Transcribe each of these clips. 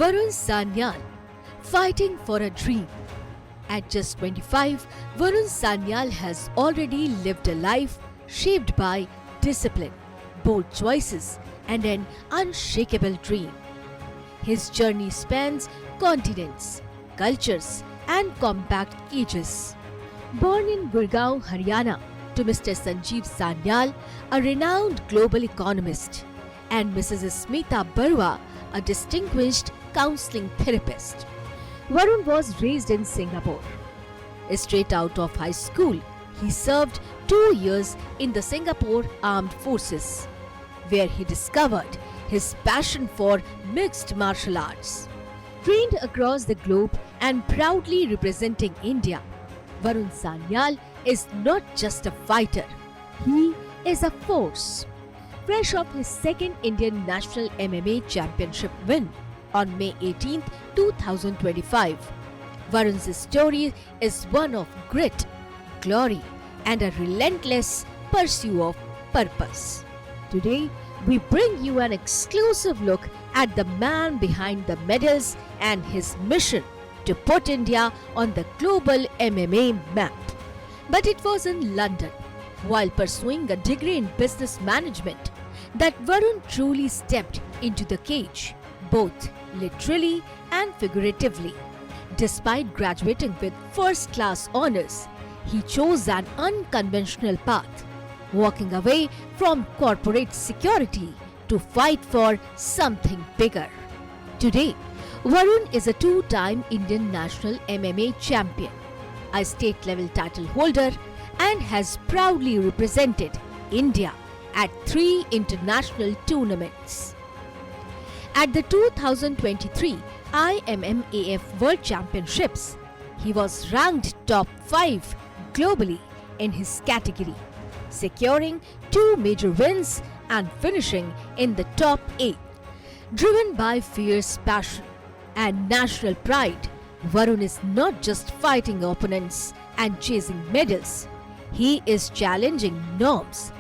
Varun Sanyal, fighting for a dream. At just 25, Varun Sanyal has already lived a life shaped by discipline, bold choices, and an unshakable dream. His journey spans continents, cultures, and compact ages. Born in Gurgaon, Haryana, to Mr. Sanjeev Sanyal, a renowned global economist, and Mrs. Smita Barua, a distinguished counseling therapist. Varun was raised in Singapore. Straight out of high school, he served 2 years in the Singapore Armed Forces, where he discovered his passion for mixed martial arts. Trained across the globe and proudly representing India, Varun Sanyal is not just a fighter, he is a force. Fresh off his second Indian National MMA Championship win on May 18, 2025, Varun's story is one of grit, glory, and a relentless pursuit of purpose. Today, we bring you an exclusive look at the man behind the medals and his mission to put India on the global MMA map. But it was in London, while pursuing a degree in business management, that Varun truly stepped into the cage, both literally and figuratively. Despite graduating with first-class honors, he chose an unconventional path, walking away from corporate security to fight for something bigger. Today, Varun is a two-time Indian National MMA champion, a state-level title holder, and has proudly represented India at 3 international tournaments. At the 2023 IMMAF World Championships, he was ranked top 5 globally in his category, securing 2 major wins and finishing in the top 8. Driven by fierce passion and national pride, Varun is not just fighting opponents and chasing medals, he is challenging norms.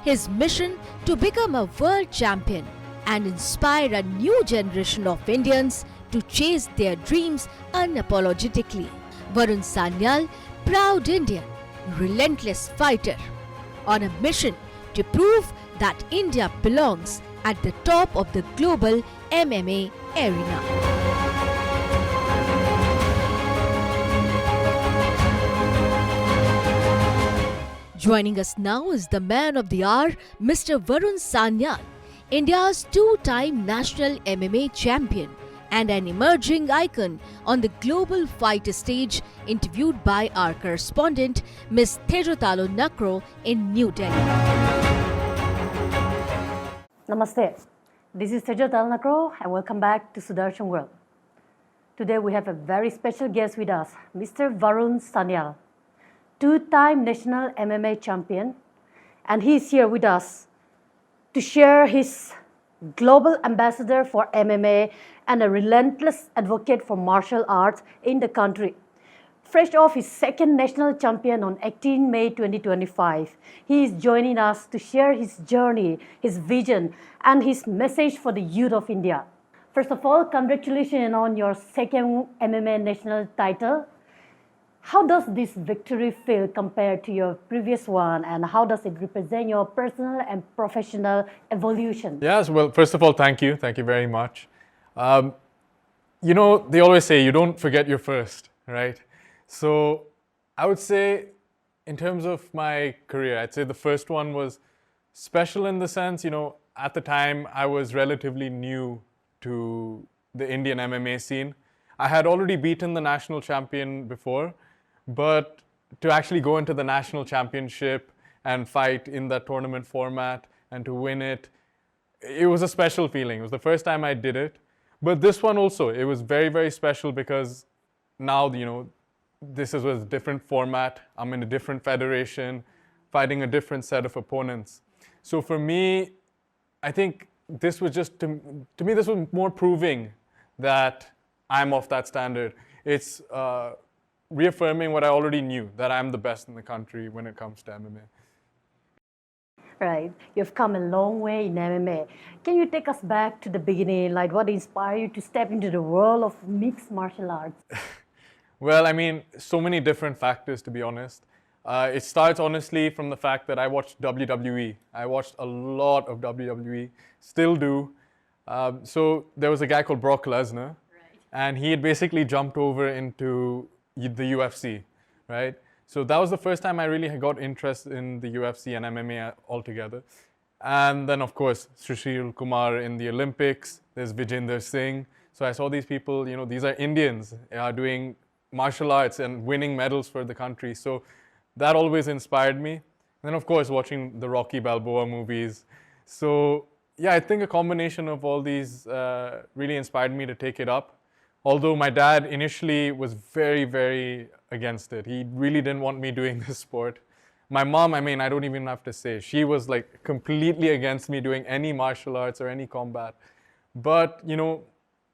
His mission to become a world champion and inspire a new generation of Indians to chase their dreams unapologetically. Varun Sanyal, proud Indian, relentless fighter, on a mission to prove that India belongs at the top of the global MMA arena. Joining us now is the man of the hour, Mr. Varun Sanyal, India's 2-time national MMA champion and an emerging icon on the global fight stage, interviewed by our correspondent, Ms. Jojonakronaga in New Delhi. Namaste. This is Jojonakronaga and welcome back to Sudarshan World. Today we have a very special guest with us, Mr. Varun Sanyal, 2-time national MMA champion, and he is here with us to share his global ambassador for MMA and a relentless advocate for martial arts in the country. Fresh off his second national champion on 18 May 2025, he is joining us to share his journey, his vision, and his message for the youth of India. First of all, congratulations on your second MMA national title. How does this victory feel compared to your previous one, and how does it represent your personal and professional evolution? Yes, well, first of all, thank you. Thank you very much. You know, they always say you don't forget your first, right? So I would say in terms of my career, I'd say the first one was special in the sense, you know, at the time I was relatively new to the Indian MMA scene. I had already beaten the national champion before, but to actually go into the national championship and fight in that tournament format and to win it, it was a special feeling. It was the first time I did it. But this one also, it was very, very special because now, you know, this is a different format. I'm in a different federation, fighting a different set of opponents. So for me, I think this was just, to me, this was more proving that I'm of that standard. It's reaffirming what I already knew, that I'm the best in the country when it comes to MMA. Right. You've come a long way in MMA. Can you take us back to the beginning? Like what inspired you to step into the world of mixed martial arts? Well, I mean, so many different factors, to be honest. It starts honestly from the fact that I watched WWE. I watched a lot of WWE, still do. So there was a guy called Brock Lesnar, and he had basically jumped over into the UFC, right? So that was the first time I really got interest in the UFC and MMA altogether. And then, of course, Sushil Kumar in the Olympics. There's Vijender Singh. So I saw these people, these are Indians doing martial arts and winning medals for the country. So that always inspired me. And then, of course, watching the Rocky Balboa movies. So yeah, I think a combination of all these really inspired me to take it up. Although my dad initially was very, very against it. He really didn't want me doing this sport. My mom, I mean, I don't even have to say, she was like completely against me doing any martial arts or any combat. But,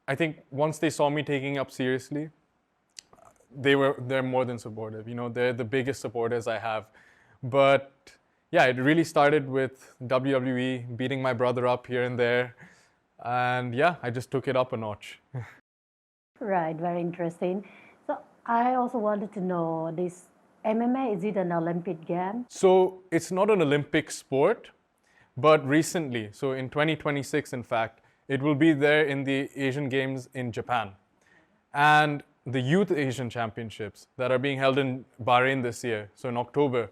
I think once they saw me taking it up seriously, they're more than supportive. They're the biggest supporters I have. But yeah, it really started with WWE, beating my brother up here and there. And yeah, I just took it up a notch. Right, very interesting. So I also wanted to know this MMA, is it an Olympic game? So it's not an Olympic sport, but recently, so in 2026, in fact, it will be there in the Asian Games in Japan. And the Youth Asian Championships that are being held in Bahrain this year, so in October,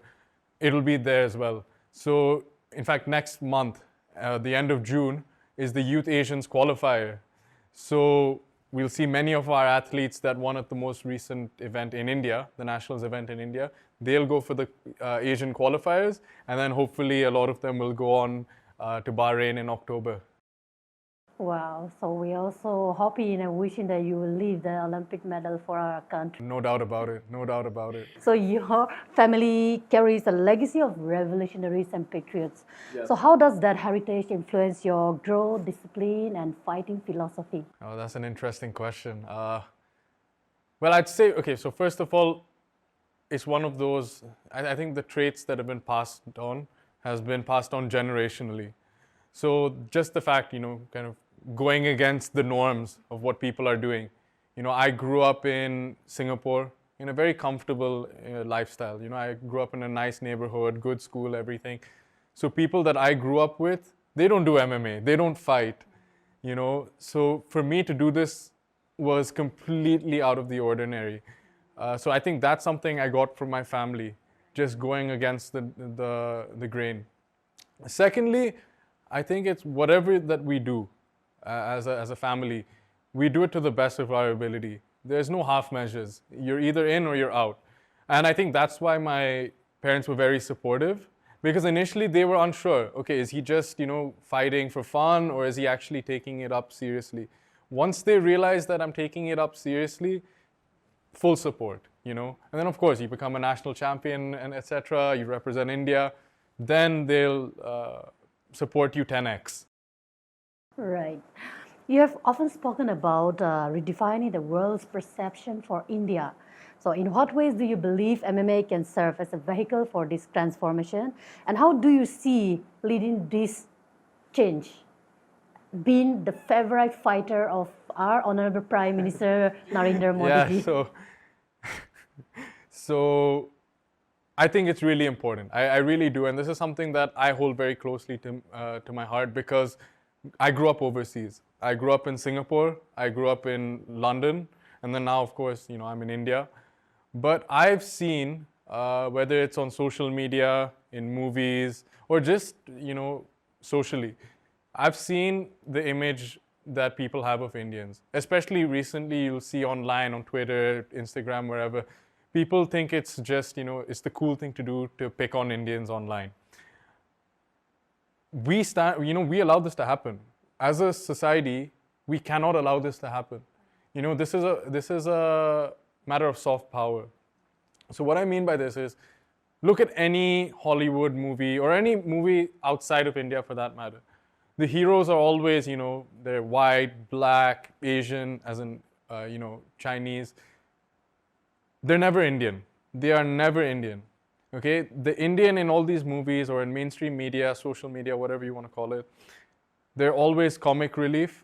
it'll be there as well. So in fact, next month, the end of June, is the Youth Asians qualifier. So we'll see many of our athletes that won at the most recent event in India, the Nationals event in India. They'll go for the Asian qualifiers, and then hopefully a lot of them will go on to Bahrain in October. Wow, so we also hoping and wishing that you will leave the Olympic medal for our country. No doubt about it, no doubt about it. So your family carries a legacy of revolutionaries and patriots. Yes. So how does that heritage influence your growth, discipline, and fighting philosophy? Oh, that's an interesting question. Well, I'd say, okay, so first of all, it's one of those, I think the traits that have been passed on has been passed on generationally. So just the fact, kind of going against the norms of what people are doing. I grew up in Singapore in a very comfortable lifestyle. I grew up in a nice neighborhood, good school, everything. So people that I grew up with, they don't do MMA, they don't fight, So for me to do this was completely out of the ordinary. So I think that's something I got from my family, just going against the grain. Secondly, I think it's whatever that we do as a family, we do it to the best of our ability. There's no half measures. You're either in or you're out. And I think that's why my parents were very supportive, because initially they were unsure. Okay, is he just, fighting for fun, or is he actually taking it up seriously? Once they realize that I'm taking it up seriously, full support, And then of course you become a national champion and etc. You represent India, then they'll support you 10x. Right. You have often spoken about redefining the world's perception for India. So in what ways do you believe MMA can serve as a vehicle for this transformation? And how do you see leading this change? Being the favorite fighter of our Honorable Prime Minister Narendra Modi. Yeah, so I think it's really important. I really do. And this is something that I hold very closely to my heart, because I grew up overseas. I grew up in Singapore. I grew up in London. And then now, of course, I'm in India. But I've seen, whether it's on social media, in movies, or just, socially, I've seen the image that people have of Indians. Especially recently, you'll see online, on Twitter, Instagram, wherever, people think it's just, it's the cool thing to do to pick on Indians online. We allow this to happen. As a society, we cannot allow this to happen. This is a matter of soft power. So what I mean by this is, look at any Hollywood movie, or any movie outside of India for that matter. The heroes are always, they're white, black, Asian, as in, Chinese. They're never Indian. They are never Indian. Okay, the Indian in all these movies or in mainstream media, social media, whatever you want to call it, they're always comic relief,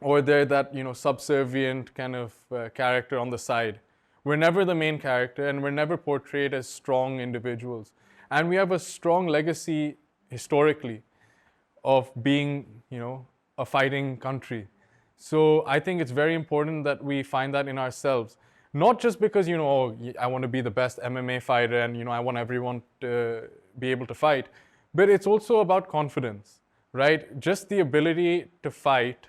or they're that subservient kind of character on the side. We're never the main character, and we're never portrayed as strong individuals. And we have a strong legacy historically of being, a fighting country. So I think it's very important that we find that in ourselves. Not just because, I want to be the best MMA fighter and, I want everyone to be able to fight, but it's also about confidence, right? Just the ability to fight,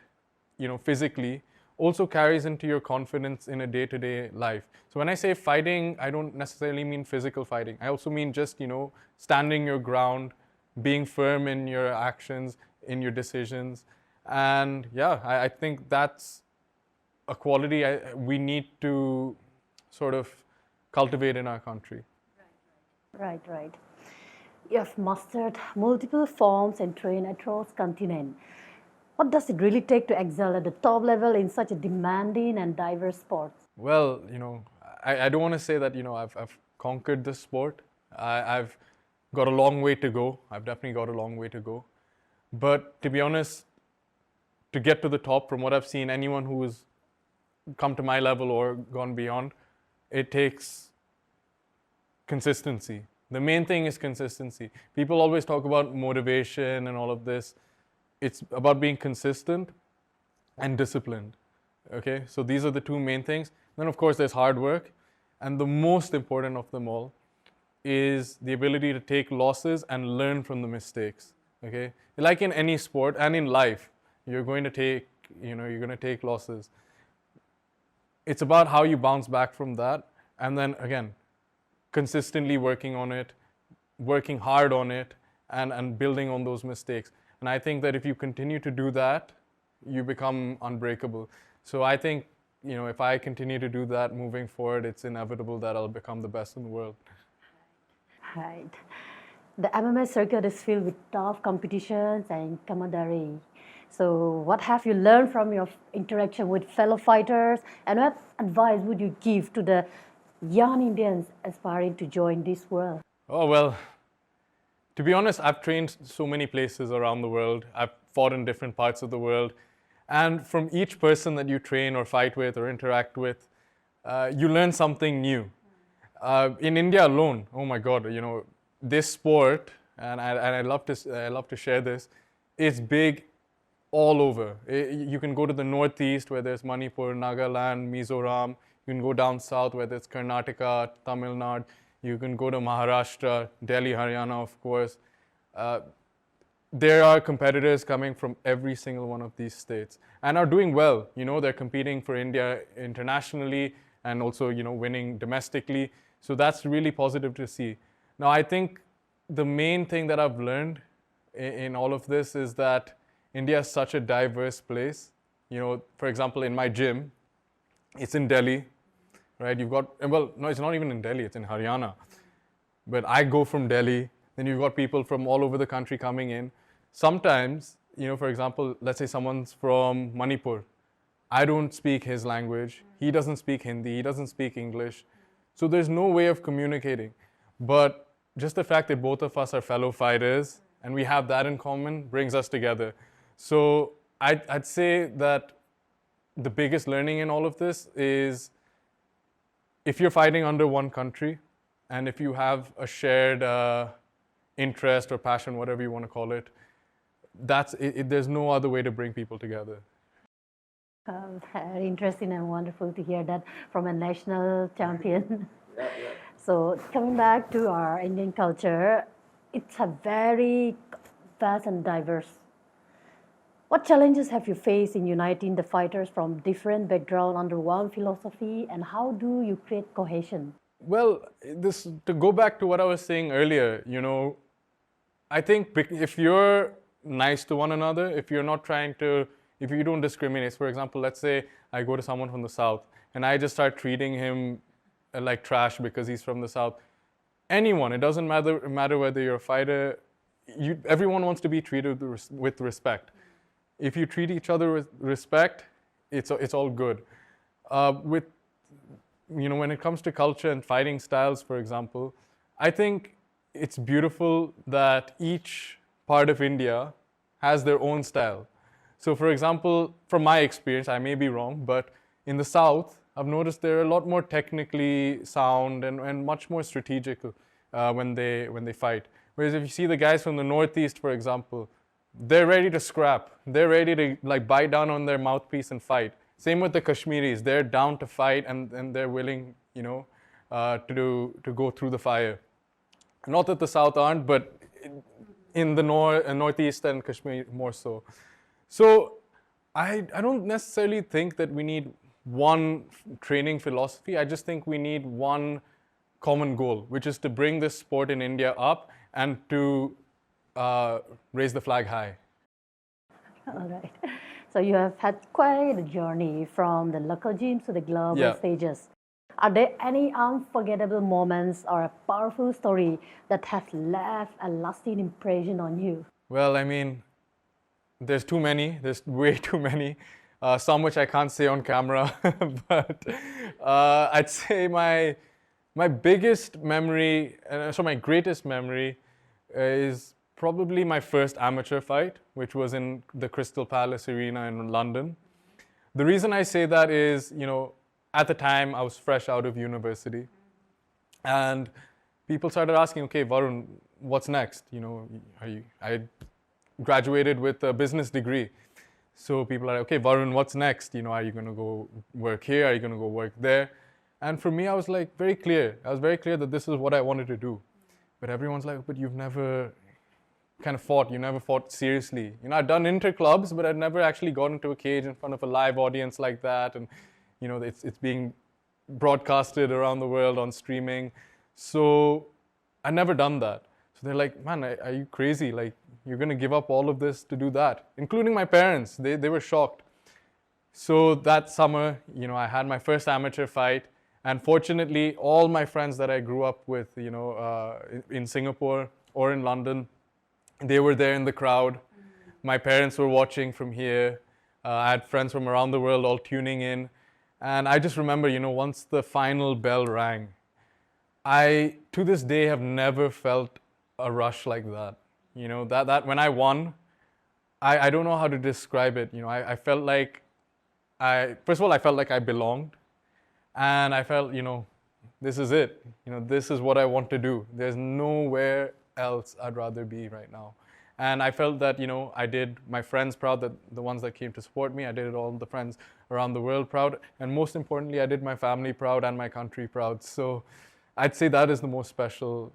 physically, also carries into your confidence in a day-to-day life. So when I say fighting, I don't necessarily mean physical fighting. I also mean just, standing your ground, being firm in your actions, in your decisions. And yeah, I think that's a quality we need to sort of cultivate in our country. Right. You have mastered multiple forms and trained across continent. What does it really take to excel at the top level in such a demanding and diverse sport? Well, I don't want to say that, I've conquered this sport. I've got a long way to go. I've definitely got a long way to go. But to be honest, to get to the top, from what I've seen, anyone who has come to my level or gone beyond, it takes consistency. The main thing is consistency. People always talk about motivation and all of this. It's about being consistent and disciplined. Okay, so these are the two main things. Then of course there's hard work, and the most important of them all is the ability to take losses and learn from the mistakes. Okay, like in any sport and in life, you're going to take losses. It's about how you bounce back from that, and then again, consistently working on it, working hard on it, and building on those mistakes. And I think that if you continue to do that, you become unbreakable. So I think, if I continue to do that moving forward, it's inevitable that I'll become the best in the world. Right. The MMA circuit is filled with tough competitions and camaraderie. So what have you learned from your interaction with fellow fighters, and what advice would you give to the young Indians aspiring to join this world? Oh, well, to be honest, I've trained so many places around the world. I've fought in different parts of the world. And from each person that you train or fight with or interact with, you learn something new. In India alone, oh my God, this sport, and I love to share this, it's big all over. You can go to the northeast where there's Manipur, Nagaland, Mizoram. You can go down south where there's Karnataka, Tamil Nadu. You can go to Maharashtra, Delhi, Haryana, of course. There are competitors coming from every single one of these states and are doing well. They're competing for India internationally and also, winning domestically. So that's really positive to see. Now, I think the main thing that I've learned in all of this is that India is such a diverse place. For example, in my gym, it's in Delhi, right? You've got, well, no, it's not even in Delhi, it's in Haryana. But I go from Delhi, then you've got people from all over the country coming in. Sometimes, for example, let's say someone's from Manipur. I don't speak his language. He doesn't speak Hindi. He doesn't speak English. So there's no way of communicating. But just the fact that both of us are fellow fighters and we have that in common brings us together. So I'd say that the biggest learning in all of this is if you're fighting under one country and if you have a shared interest or passion, whatever you want to call it, there's no other way to bring people together. Very interesting and wonderful to hear that from a national champion. Yeah. So coming back to our Indian culture, it's a very vast and diverse. What challenges have you faced in uniting the fighters from different backgrounds under one philosophy, and how do you create cohesion? Well, to go back to what I was saying earlier, I think if you're nice to one another, if you don't discriminate, for example, let's say I go to someone from the South and I just start treating him like trash because he's from the South. Anyone, it doesn't matter whether you're a fighter, everyone wants to be treated with respect. If you treat each other with respect, it's all good. When it comes to culture and fighting styles, for example, I think it's beautiful that each part of India has their own style. So for example, from my experience, I may be wrong, but in the South, I've noticed they're a lot more technically sound and much more strategic when they fight. Whereas if you see the guys from the Northeast, for example, they're ready to scrap. They're ready to like bite down on their mouthpiece and fight. Same with the Kashmiris. They're down to fight and they're willing, to go through the fire. Not that the South aren't, but in the Northeast and Kashmir more so. So I don't necessarily think that we need one training philosophy. I just think we need one common goal, which is to bring this sport in India up and to raise the flag high. All right. So you have had quite a journey from the local gyms to the global stages. Are there any unforgettable moments or a powerful story that have left a lasting impression on you? Well, I mean, there's too many. There's way too many. Some which I can't say on camera, but I'd say my biggest memory, so my greatest memory, is probably my first amateur fight, which was in the Crystal Palace Arena in London. The reason I say that is, at the time I was fresh out of university, and people started asking, okay, Varun, what's next? I graduated with a business degree. So people are like, okay, Varun, what's next? Are you going to go work here? Are you going to go work there? And for me, I was like very clear. I was very clear that this is what I wanted to do. But everyone's like, but you've never kind of fought. You never fought seriously. I'd done inter-clubs, but I'd never actually got into a cage in front of a live audience like that. And, it's being broadcasted around the world on streaming. So I'd never done that. So they're like, man, are you crazy? Like, you're going to give up all of this to do that? Including my parents. They were shocked. So that summer, I had my first amateur fight. And fortunately, all my friends that I grew up with, in Singapore or in London, they were there in the crowd. My parents were watching from here. I had friends from around the world all tuning in. And I just remember, once the final bell rang, I, to this day, have never felt a rush like that. That when I won, I don't know how to describe it. I felt like first of all, I felt like I belonged. And I felt, this is it. This is what I want to do. There's nowhere else I'd rather be right now. And I felt that, I did my friends proud, that the ones that came to support me. I did all the friends around the world proud. And most importantly, I did my family proud and my country proud. So I'd say that is the most special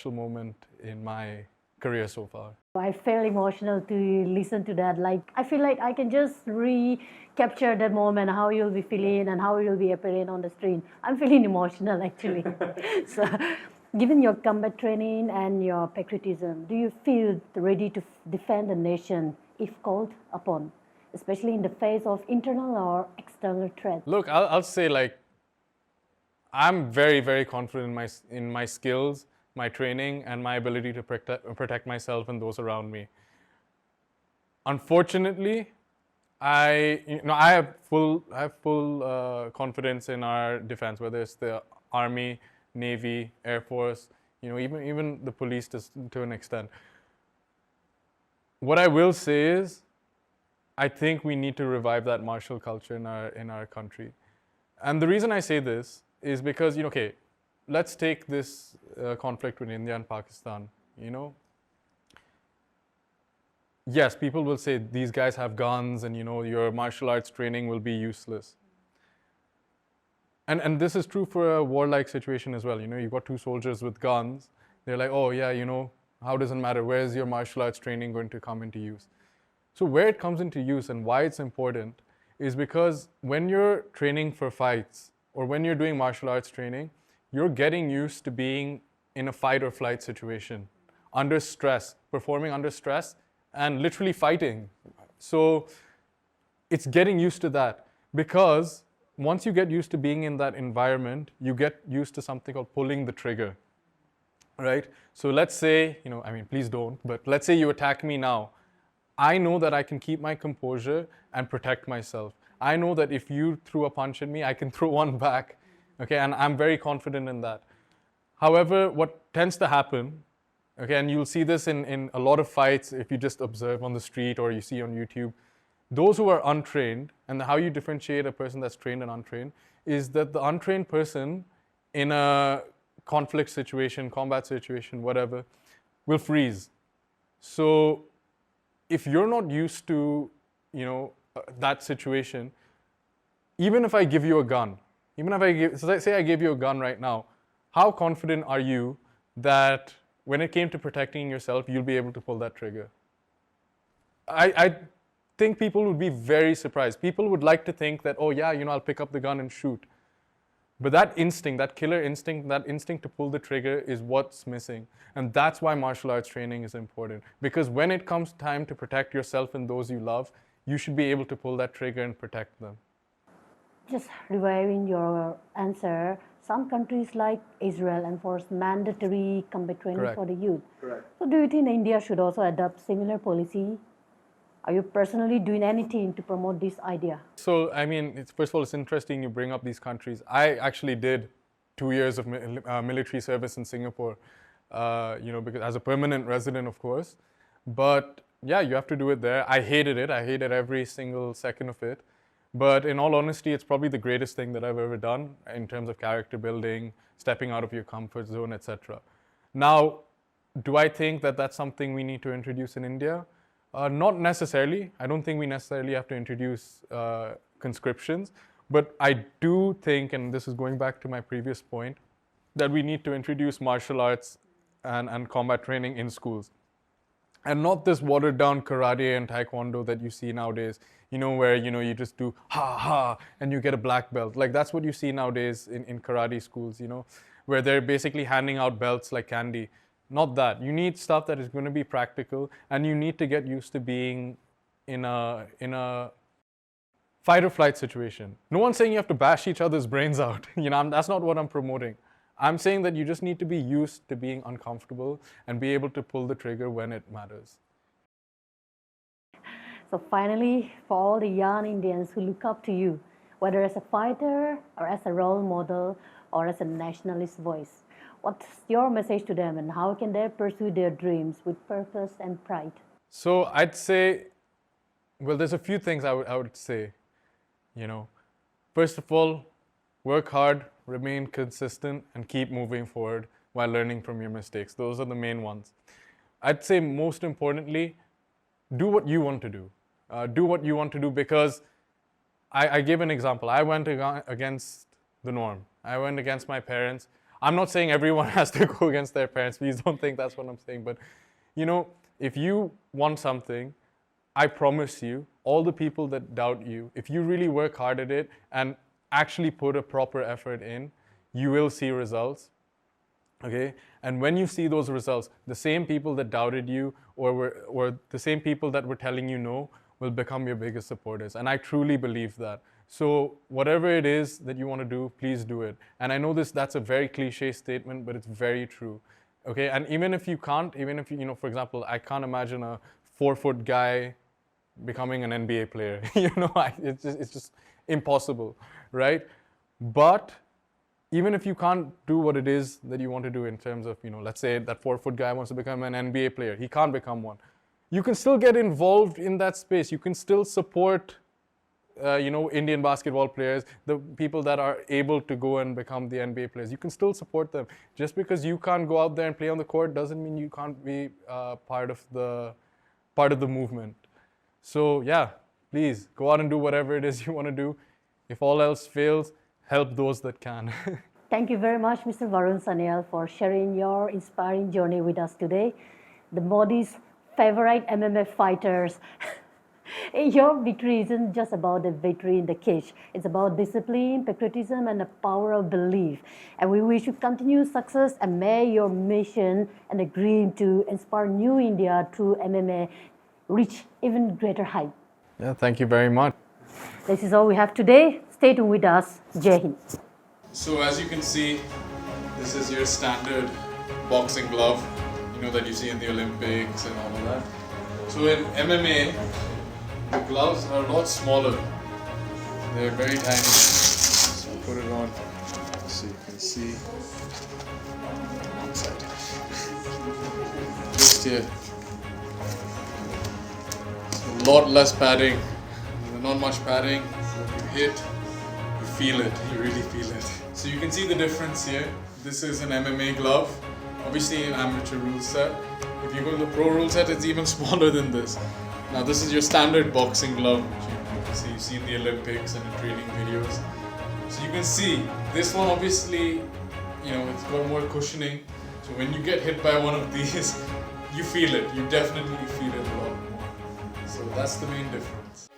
moment in my career so far. I feel emotional to listen to that. Like, I feel like I can just recapture that moment, how you'll be feeling and how you'll be appearing on the screen. I'm feeling emotional actually. So, given your combat training and your patriotism, do you feel ready to defend the nation if called upon, especially in the face of internal or external threats? Look, I'll say, like, I'm very, very confident in my skills, my training, and my ability to protect myself and those around me. Unfortunately, I have full confidence in our defense, whether it's the Army, Navy, Air Force, even the police to an extent. What I will say is, I think we need to revive that martial culture in our country. And the reason I say this is because, okay, let's take this conflict with India and Pakistan. Yes, people will say these guys have guns and your martial arts training will be useless. And this is true for a warlike situation as well. You've got two soldiers with guns. They're like, oh yeah, how does it matter? Where's your martial arts training going to come into use? So where it comes into use and why it's important is because when you're training for fights or when you're doing martial arts training, you're getting used to being in a fight or flight situation, under stress, performing under stress, and literally fighting. So it's getting used to that, because once you get used to being in that environment, you get used to something called pulling the trigger, right? So let's say, please don't, but let's say you attack me now. I know that I can keep my composure and protect myself. I know that if you threw a punch at me, I can throw one back, okay? And I'm very confident in that. However, what tends to happen, okay, and you'll see this in a lot of fights if you just observe on the street or you see on YouTube, those who are untrained, and how you differentiate a person that's trained and untrained, is that the untrained person in a conflict situation, combat situation, whatever, will freeze. So if you're not used to, that situation, even if I give you a gun, so say I give you a gun right now, how confident are you that when it came to protecting yourself, you'll be able to pull that trigger? I think people would be very surprised. People would like to think that, oh yeah, I'll pick up the gun and shoot. But that instinct, that killer instinct, that instinct to pull the trigger is what's missing. And that's why martial arts training is important. Because when it comes time to protect yourself and those you love, you should be able to pull that trigger and protect them. Just reviving your answer, some countries like Israel enforce mandatory combat training Correct. for the youth. Correct. So do you think India should also adopt similar policy? Are you personally doing anything to promote this idea? So, first of all, it's interesting you bring up these countries. I actually did 2 years of military service in Singapore, because as a permanent resident, of course. But yeah, you have to do it there. I hated it. I hated every single second of it. But in all honesty, it's probably the greatest thing that I've ever done in terms of character building, stepping out of your comfort zone, etc. Now, do I think that that's something we need to introduce in India? Not necessarily. I don't think we necessarily have to introduce conscriptions. But I do think, and this is going back to my previous point, that we need to introduce martial arts and combat training in schools. And not this watered down karate and taekwondo that you see nowadays, where, you just do ha ha and you get a black belt. Like that's what you see nowadays in karate schools, where they're basically handing out belts like candy. Not that. You need stuff that is going to be practical, and you need to get used to being in a fight or flight situation. No one's saying you have to bash each other's brains out. That's not what I'm promoting. I'm saying that you just need to be used to being uncomfortable and be able to pull the trigger when it matters. So finally, for all the young Indians who look up to you, whether as a fighter or as a role model or as a nationalist voice, what's your message to them, and how can they pursue their dreams with purpose and pride? So I'd say, well, there's a few things I would say. First of all, work hard, remain consistent, and keep moving forward while learning from your mistakes. Those are the main ones. I'd say most importantly, do what you want to do. Do what you want to do, because I gave an example. I went against the norm. I went against my parents. I'm not saying everyone has to go against their parents. Please don't think that's what I'm saying. But, if you want something, I promise you, all the people that doubt you, if you really work hard at it and actually put a proper effort in, you will see results. Okay? And when you see those results, the same people that doubted you or the same people that were telling you no will become your biggest supporters. And I truly believe that. So whatever it is that you want to do, please do it. And I know that's a very cliche statement, but it's very true. Okay? And even if you can't, even if you, for example, I can't imagine a 4-foot guy becoming an NBA player. It's just impossible, right? But even if you can't do what it is that you want to do in terms of, let's say that 4-foot guy wants to become an NBA player, he can't become one. You can still get involved in that space. You can still support, Indian basketball players, the people that are able to go and become the NBA players. You can still support them. Just because you can't go out there and play on the court doesn't mean you can't be part of the movement. So yeah, please go out and do whatever it is you want to do. If all else fails, help those that can. Thank you very much, Mr. Varun Sanyal, for sharing your inspiring journey with us today. The Modi's favorite MMA fighters. Your victory isn't just about the victory in the cage. It's about discipline, patriotism, and the power of belief. And we wish you continued success, and may your mission and the dream to inspire new India through MMA reach even greater height. Yeah, thank you very much. This is all we have today. Stay tuned with us. Jai Hind. So as you can see, this is your standard boxing glove, that you see in the Olympics and all of that. So in MMA, the gloves are a lot smaller. They're very tiny. So put it on. so you can see. Wrong side. Just here. A lot less padding. Not much padding. When you hit, you feel it. You really feel it. So you can see the difference here. This is an MMA glove. Obviously an amateur rule set. If you go to the pro rule set, it's even smaller than this. Now this is your standard boxing glove, which you see in the Olympics and in training videos. So you can see this one obviously, it's got more cushioning. So when you get hit by one of these, you feel it. You definitely feel it a lot more. So that's the main difference.